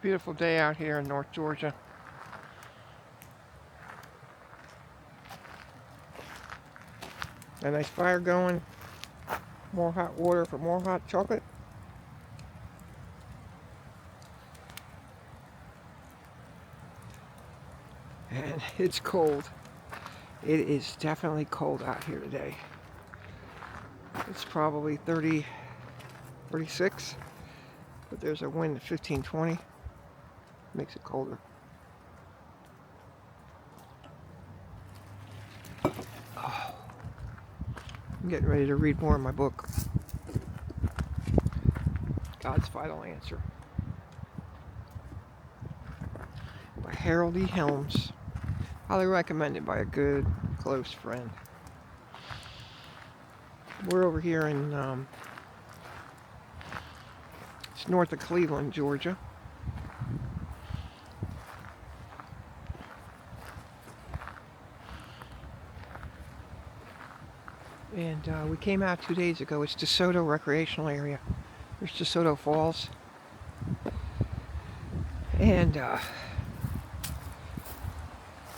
Beautiful day out here in North Georgia. A nice fire going. More hot water for more hot chocolate. And it's cold. It is definitely cold out here today. It's probably 30, 36, but there's a wind of 15, 20. Makes it colder. Oh, I'm getting ready to read more of my book, God's Final Answer, by Harold E. Helms. Highly recommended by a good, close friend. We're over here in, it's north of Cleveland, Georgia. And we came out 2 days ago. It's DeSoto Recreational Area. There's DeSoto Falls. And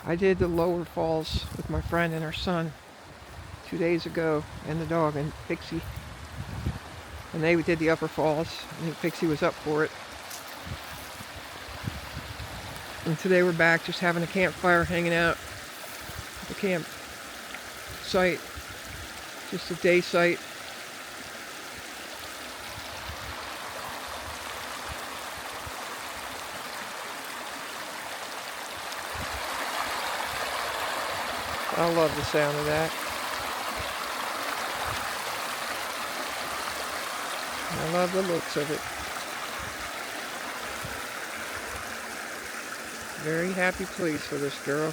I did the lower falls with my friend and her son 2 days ago, and the dog, and Pixie. And they did the upper falls. I think Pixie was up for it. And today we're back just having a campfire, hanging out at the camp site. Just a day site. I love the sound of that. I love the looks of it. Very happy place for this girl.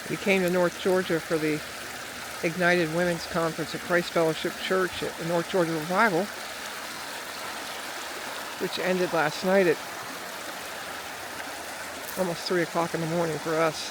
We came to North Georgia for the Ignited Women's Conference at Christ Fellowship Church at the North Georgia Revival, which ended last night at almost 3 o'clock in the morning for us.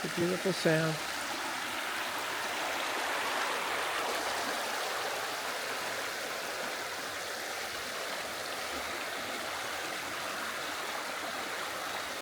It's a beautiful sound.